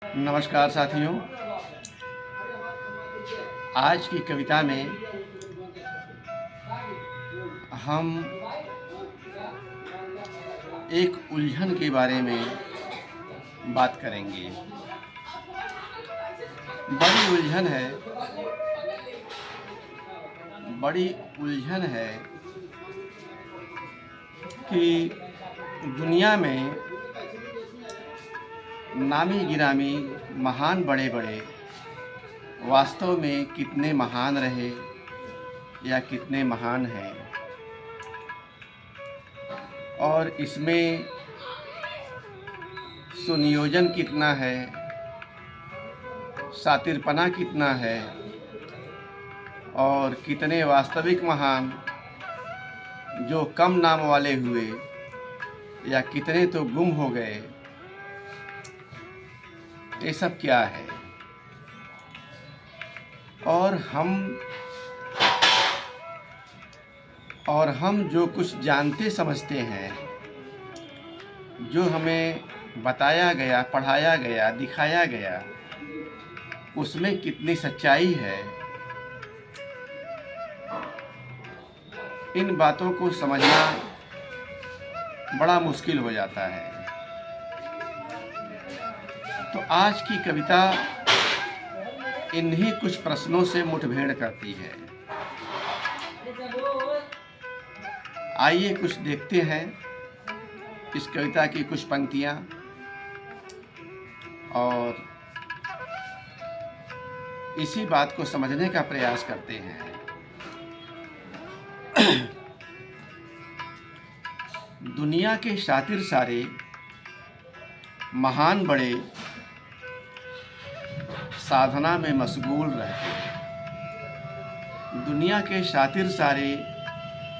नमस्कार साथियों। आज की कविता में हम एक उलझन के बारे में बात करेंगे। बड़ी उलझन है कि दुनिया में नामी गिरामी महान बड़े बड़े वास्तव में कितने महान रहे या कितने महान हैं, और इसमें सुनियोजन कितना है, शातिरपना कितना है, और कितने वास्तविक महान जो कम नाम वाले हुए या कितने तो गुम हो गए। ये सब क्या है? और हम जो कुछ जानते समझते हैं, जो हमें बताया गया, पढ़ाया गया, दिखाया गया, उसमें कितनी सच्चाई है, इन बातों को समझना बड़ा मुश्किल हो जाता है। तो आज की कविता इन्हीं कुछ प्रश्नों से मुठभेड़ करती है। आइए कुछ देखते हैं इस कविता की कुछ पंक्तियाँ और इसी बात को समझने का प्रयास करते हैं। दुनिया के शातिर सारे महान बड़े साधना में मशगूल रहते। दुनिया के शातिर सारे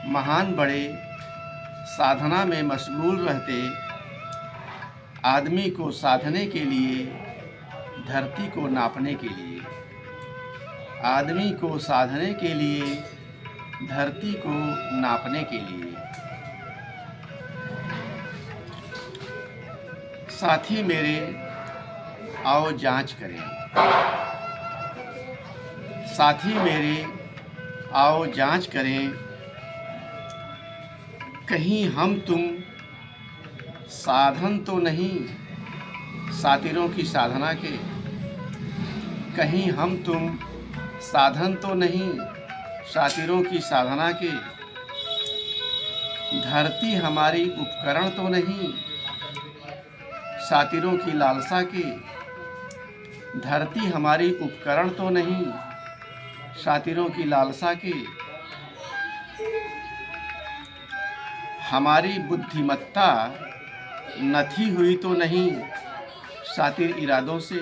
महान बड़े साधना में मशगूल रहते। आदमी को साधने के लिए, धरती को नापने के लिए, आदमी को साधने के लिए, धरती को नापने के लिए। साथी मेरे आओ जांच करें, साथी मेरे आओ जांच करें, कहीं हम तुम साधन तो नहीं सातिरों की साधना के। कहीं हम तुम साधन तो नहीं सातिरों की साधना के। धरती हमारी उपकरण तो नहीं सातिरों की लालसा के। धरती हमारी उपकरण तो नहीं सातिरों की लालसा के। हमारी बुद्धिमत्ता नथी हुई तो नहीं सातिर इरादों से।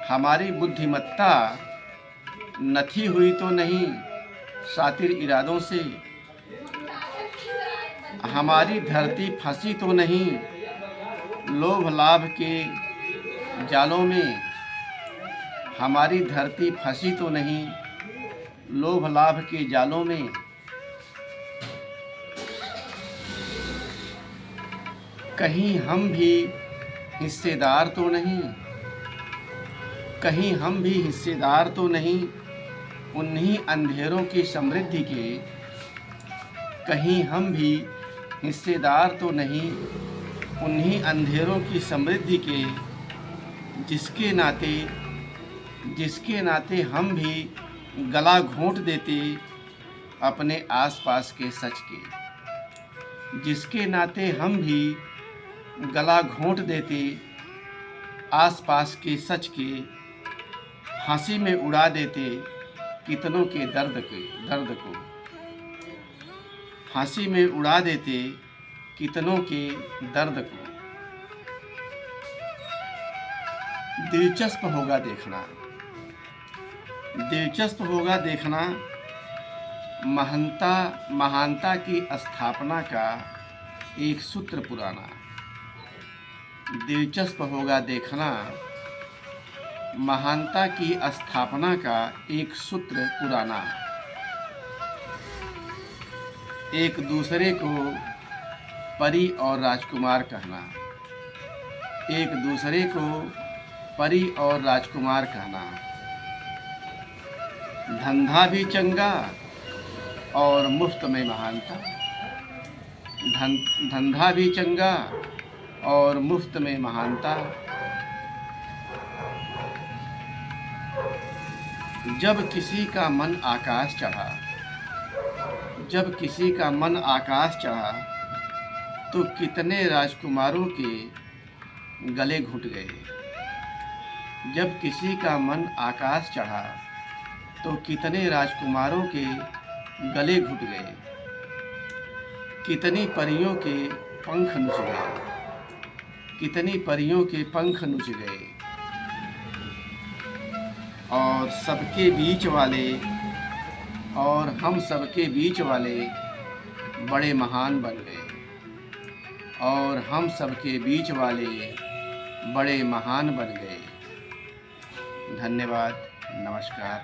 हमारी बुद्धिमत्ता नथी हुई तो नहीं सातिर इरादों से। हमारी धरती फंसी तो नहीं लोभ लाभ के जालों में। हमारी धरती फंसी तो नहीं लोभ लाभ के जालों में। कहीं हम भी हिस्सेदार तो नहीं, कहीं हम भी हिस्सेदार तो नहीं उन्हीं अंधेरों की समृद्धि के। कहीं हम भी हिस्सेदार तो नहीं उन्हीं अंधेरों की समृद्धि के, जिसके नाते हम भी गला घोंट देते अपने आसपास के सच के। जिसके नाते हम भी गला घोंट देते आसपास के सच के। हंसी में उड़ा देते कितनों के दर्द को। हंसी में उड़ा देते कितनों के दर्द को। दिलचस्प होगा देखना, दिलचस्प होगा देखना महानता की स्थापना का एक सूत्र पुराना। दिलचस्प होगा देखना महानता की स्थापना का एक सूत्र पुराना। एक दूसरे को परी और राजकुमार कहना। एक दूसरे को परी और राजकुमार कहना। धंधा भी चंगा और मुफ्त में महानता। धंधा भी चंगा और मुफ्त में महानता। जब किसी का मन आकाश चढ़ा, जब किसी का मन आकाश चढ़ा, तो कितने राजकुमारों के गले घुट गए। जब किसी का मन आकाश चढ़ा, तो कितने राजकुमारों के गले घुट गए। कितनी परियों के पंख नुच गए, कितनी परियों के पंख नुच गए। और सबके बीच वाले, और हम सबके बीच वाले बड़े महान बन गए। और हम सबके बीच वाले बड़े महान बन गए। धन्यवाद। नमस्कार।